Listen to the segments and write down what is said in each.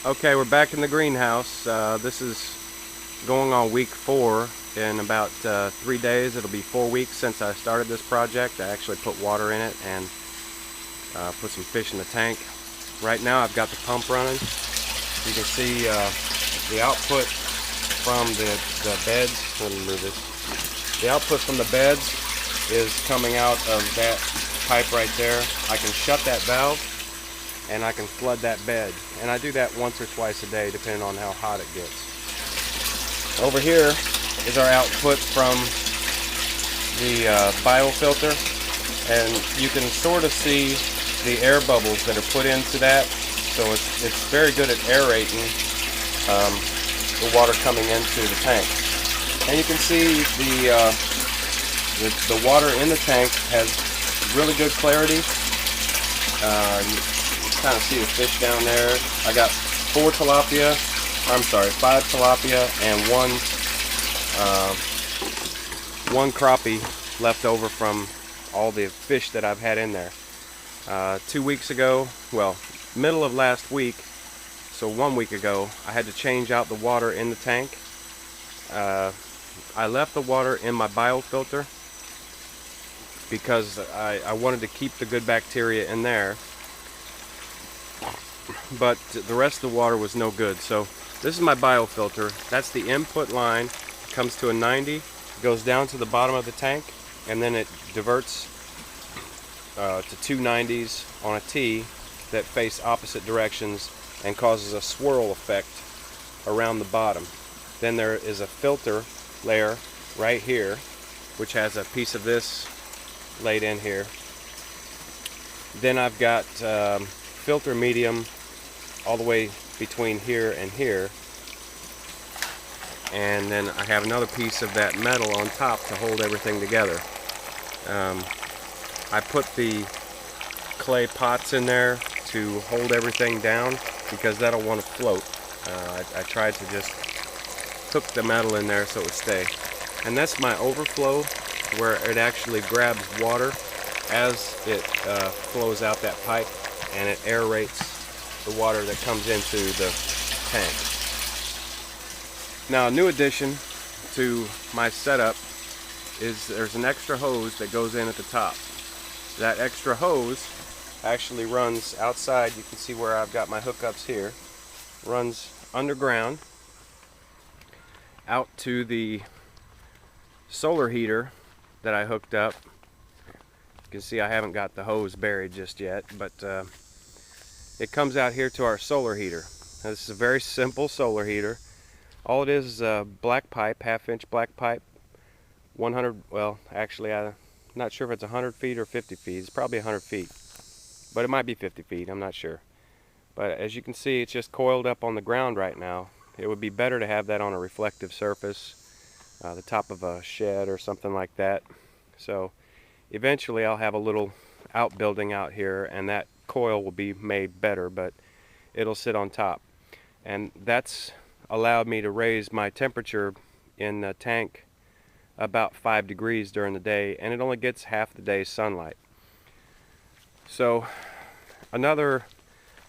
Okay, we're back in the greenhouse. This is going on week 4. In about 3 days, it'll be 4 weeks since I started this project. I actually put water in it and put some fish in the tank. Right now I've got the pump running. You can see the output from the beds. Let me move this. The output from the beds is coming out of that pipe right there. I can shut that valve and I can flood that bed. And I do that once or twice a day depending on how hot it gets. Over here is our output from the biofilter, and you can sort of see the air bubbles that are put into that. So it's very good at aerating the water coming into the tank. And you can see the water in the tank has really good clarity. Kind of see the fish down there. I got 5 tilapia and one crappie left over from all the fish that I've had in there. 2 weeks ago, well, middle of last week, so 1 week ago, I had to change out the water in the tank. I left the water in my biofilter because I wanted to keep the good bacteria in there, but the rest of the water was no good. So this is my biofilter. That's the input line. It comes to a 90, goes down to the bottom of the tank, and then it diverts to 290s on a T that face opposite directions and causes a swirl effect around the bottom. Then there is a filter layer right here, which has a piece of this laid in here. Then I've got filter medium all the way between here and here, and then I have another piece of that metal on top to hold everything together. I put the clay pots in there to hold everything down because that'll want to float. I tried to just hook the metal in there so it would stay. And that's my overflow, where it actually grabs water as it flows out that pipe, and it aerates the water that comes into the tank. Now, a new addition to my setup is there's an extra hose that goes in at the top. That extra hose actually runs outside. You can see where I've got my hookups here. Runs underground out to the solar heater that I hooked up. You can see I haven't got the hose buried just yet, but it comes out here to our solar heater. Now, this is a very simple solar heater. All it is a black pipe, 1/2-inch black pipe, 100, well, actually I'm not sure if it's 100 feet or 50 feet. It's probably 100 feet, but it might be 50 feet, I'm not sure. But as you can see, it's just coiled up on the ground right now. It would be better to have that on a reflective surface, the top of a shed or something like that. So eventually I'll have a little outbuilding out here, and that coil will be made better, but it'll sit on top. And that's allowed me to raise my temperature in the tank about 5 degrees during the day, and it only gets half the day's sunlight. So another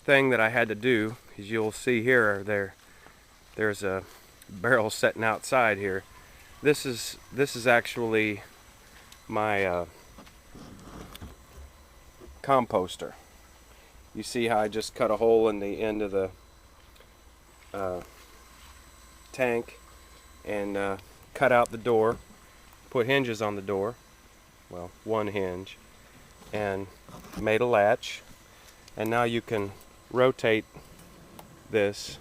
thing that I had to do, as you'll see here, there's a barrel sitting outside here. This is actually my composter. You see how I just cut a hole in the end of the tank and cut out the door, put hinges on the door, well, one hinge, and made a latch. And now you can rotate this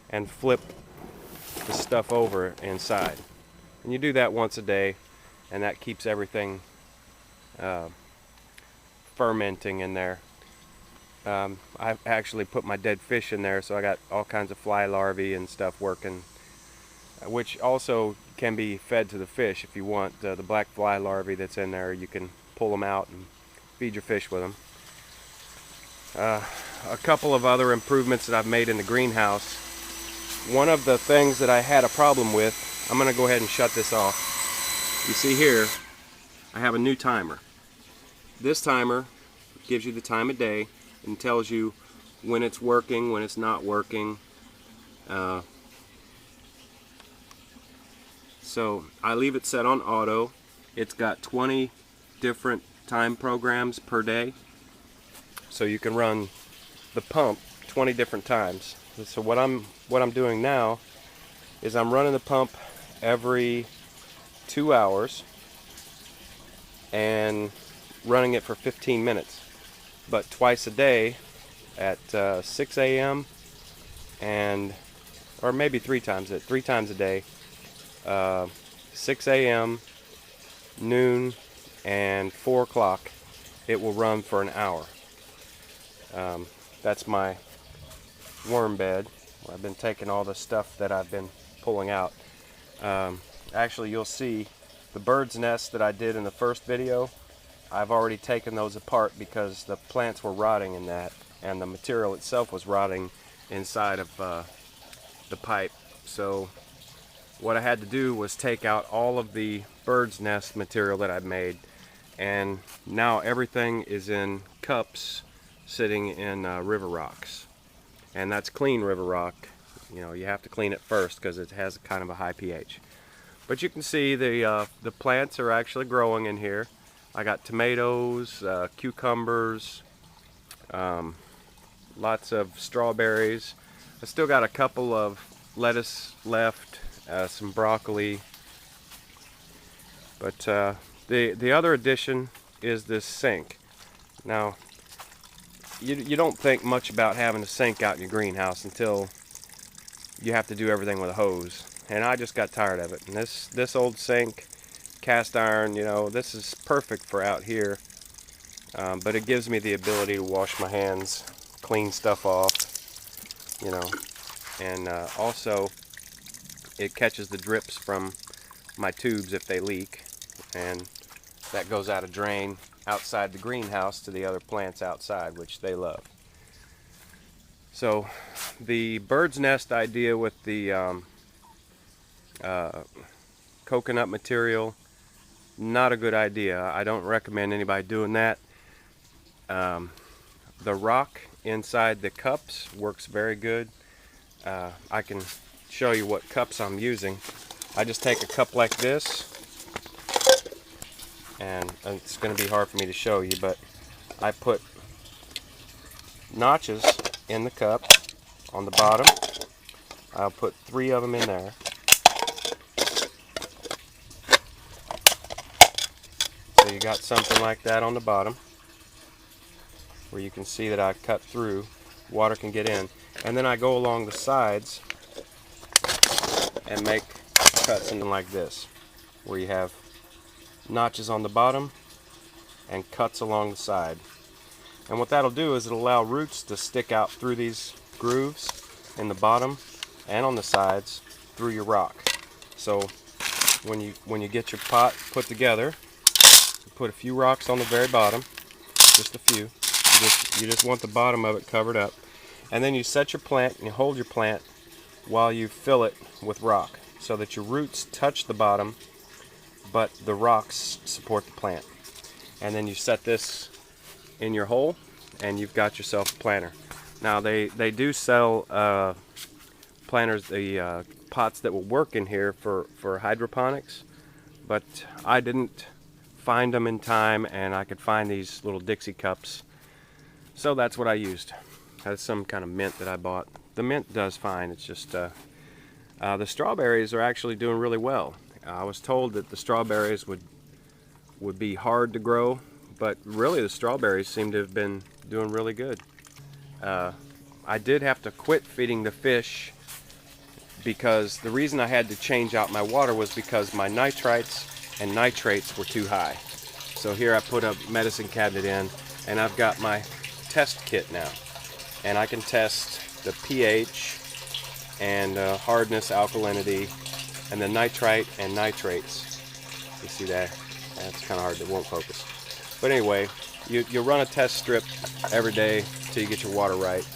and flip the stuff over inside. And you do that once a day, and that keeps everything fermenting in there. I've actually put my dead fish in there, so I got all kinds of fly larvae and stuff working, which also can be fed to the fish if you want. The black fly larvae that's in there, you can pull them out and feed your fish with them. A couple of other improvements that I've made in the greenhouse. One of the things that I had a problem with, I'm going to go ahead and shut this off. You see here, I have a new timer. This timer gives you the time of day and tells you when it's working, when it's not working, So I leave it set on auto. It's got 20 different time programs per day, so you can run the pump 20 different times. So what I'm doing now is I'm running the pump every 2 hours and running it for 15 minutes, but twice a day at 6 a.m. and or maybe three times a day, 6 a.m., noon, and 4 o'clock. It will run for an hour. That's my worm bed. I've been taking all the stuff that I've been pulling out. Actually, you'll see the bird's nest that I did in the first video. I've already taken those apart because the plants were rotting in that, and the material itself was rotting inside of the pipe. So what I had to do was take out all of the bird's nest material that I've made, and now everything is in cups sitting in river rocks. And that's clean river rock. You know, you have to clean it first because it has kind of a high pH. But you can see the plants are actually growing in here. I got tomatoes, cucumbers, lots of strawberries. I still got a couple of lettuce left, some broccoli. But the other addition is this sink. Now, you don't think much about having a sink out in your greenhouse until you have to do everything with a hose. And I just got tired of it. And this old sink, cast iron, you know, this is perfect for out here. But it gives me the ability to wash my hands, clean stuff off, you know. And also, it catches the drips from my tubes if they leak. And that goes out a drain outside the greenhouse to the other plants outside, which they love. So the bird's nest idea with the coconut material, not a good idea. I don't recommend anybody doing that. The rock inside the cups works very good. I can show you what cups I'm using. I just take a cup like this, and it's going to be hard for me to show you, but I put notches in the cup on the bottom. I'll put 3 of them in there. So you got something like that on the bottom where you can see that I cut through, water can get in. And then I go along the sides and make cuts something like this, where you have notches on the bottom and cuts along the side. And what that'll do is it'll allow roots to stick out through these grooves in the bottom and on the sides through your rock. So when you get your pot put together, you put a few rocks on the very bottom, just a few. You just want the bottom of it covered up. And then you set your plant and you hold your plant while you fill it with rock so that your roots touch the bottom but the rocks support the plant. And then you set this in your hole and you've got yourself a planter. Now they do sell planters, the pots that will work in here for hydroponics, but I didn't find them in time, and I could find these little Dixie cups, so that's what I used. That's some kind of mint that I bought. The mint does fine. It's just the strawberries are actually doing really well. I was told that the strawberries would be hard to grow, but really the strawberries seem to have been doing really good. I did have to quit feeding the fish because the reason I had to change out my water was because my nitrites and nitrates were too high. So here I put a medicine cabinet in, and I've got my test kit now, and I can test the pH and hardness, alkalinity, and the nitrite and nitrates. You see that? That's kind of hard, it won't focus. But anyway, you run a test strip every day till you get your water right,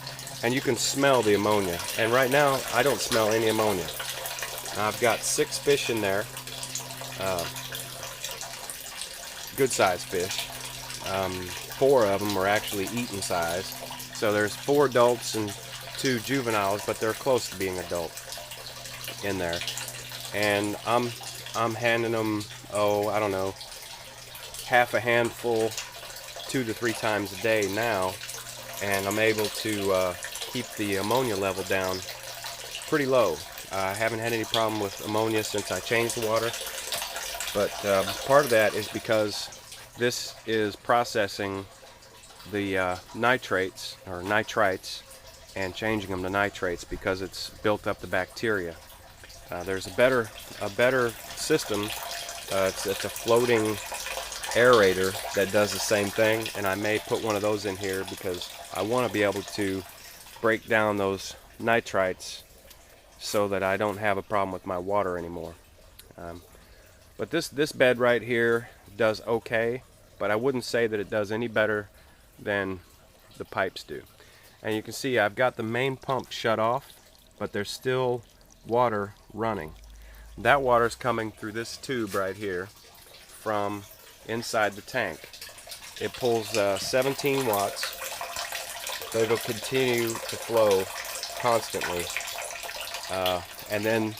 and you can smell the ammonia. And right now, I don't smell any ammonia. Now, I've got 6 fish in there, good sized fish. 4 of them are actually eaten size. So there's 4 adults and 2 juveniles, but they're close to being adult in there. And I'm handing them, oh, I don't know, half a handful 2 to 3 times a day now, and I'm able to keep the ammonia level down pretty low. I haven't had any problem with ammonia since I changed the water, but part of that is because this is processing the nitrates or nitrites and changing them to nitrates because it's built up the bacteria. There's a better system. It's a floating aerator that does the same thing, and I may put one of those in here because I want to be able to break down those nitrites so that I don't have a problem with my water anymore. But this bed right here does okay, but I wouldn't say that it does any better than the pipes do. And you can see I've got the main pump shut off, but there's still water running. That water's coming through this tube right here from inside the tank. It pulls 17 watts, but it'll continue to flow constantly. And then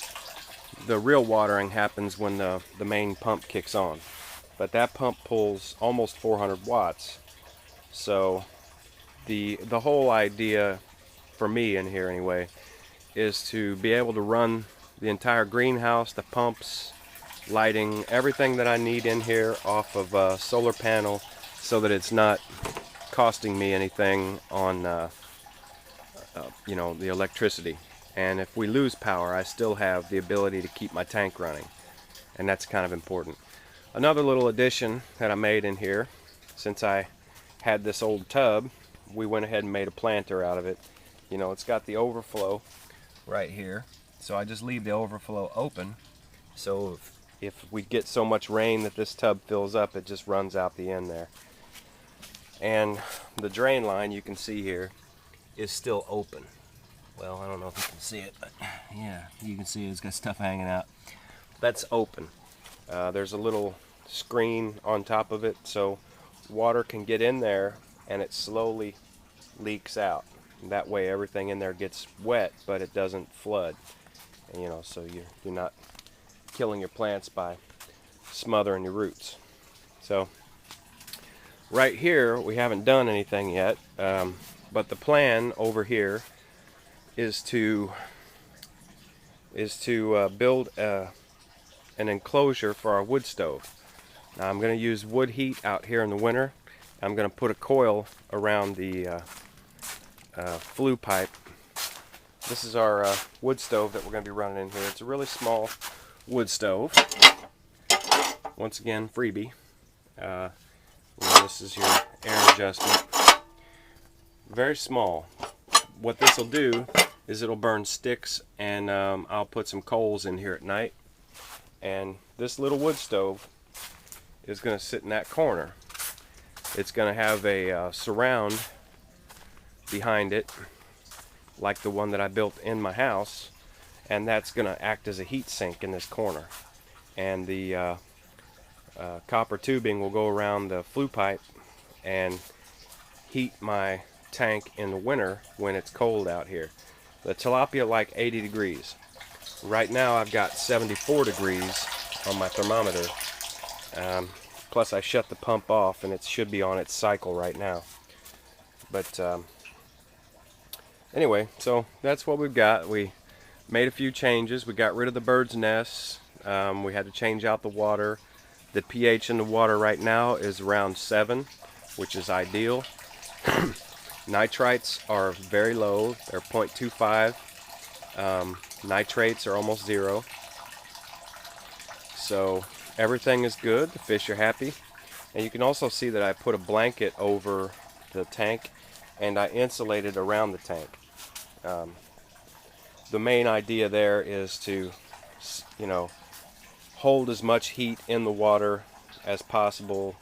the real watering happens when the main pump kicks on. But that pump pulls almost 400 watts. So the whole idea for me in here anyway is to be able to run the entire greenhouse, the pumps, lighting, everything that I need in here off of a solar panel, so that it's not costing me anything on you know, the electricity. And if we lose power, I still have the ability to keep my tank running, and that's kind of important. Another little addition that I made in here, since I had this old tub, we went ahead and made a planter out of it. You know, it's got the overflow right here, so I just leave the overflow open, so if we get so much rain that this tub fills up, it just runs out the end there. And the drain line, you can see here, is still open. Well, I don't know if you can see it, but yeah, you can see it's got stuff hanging out. That's open. There's a little screen on top of it, so water can get in there and it slowly leaks out. And that way everything in there gets wet, but it doesn't flood. And, you know, so you're not killing your plants by smothering your roots. So right here we haven't done anything yet, but the plan over here is to build an enclosure for our wood stove. Now I'm going to use wood heat out here in the winter. I'm going to put a coil around the flue pipe. This is our wood stove that we're going to be running in here. It's a really small wood stove. Once again, freebie. This is your air adjustment. Very small. What this will do is it'll burn sticks, and I'll put some coals in here at night. And this little wood stove is going to sit in that corner. It's going to have a surround behind it, like the one that I built in my house, and that's going to act as a heat sink in this corner. And the copper tubing will go around the flue pipe and heat my tank in the winter when it's cold out here. The tilapia like 80 degrees. Right now I've got 74 degrees on my thermometer. Plus I shut the pump off and it should be on its cycle right now. But anyway, so that's what we've got. We made a few changes. We got rid of the bird's nests. We had to change out the water. The pH in the water right now is around 7, which is ideal. Nitrites are very low. They're 0.25. Nitrates are almost 0. So everything is good. The fish are happy. And you can also see that I put a blanket over the tank and I insulated around the tank. The main idea there is to, you know, hold as much heat in the water as possible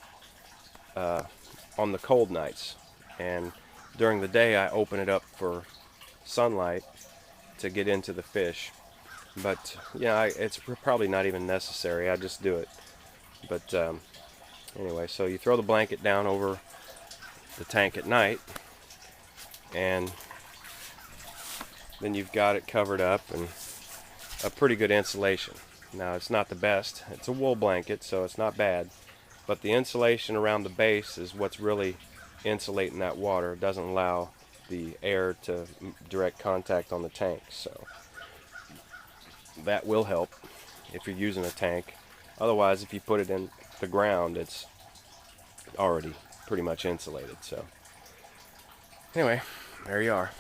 on the cold nights. And during the day I open it up for sunlight to get into the fish. But yeah, it's probably not even necessary. I just do it. But anyway, so you throw the blanket down over the tank at night, and then you've got it covered up and a pretty good insulation. Now, it's not the best. It's a wool blanket, so it's not bad. But the insulation around the base is what's really insulating that water. It doesn't allow the air to direct contact on the tank. So that will help if you're using a tank. Otherwise, if you put it in the ground, it's already pretty much insulated. So anyway, there you are.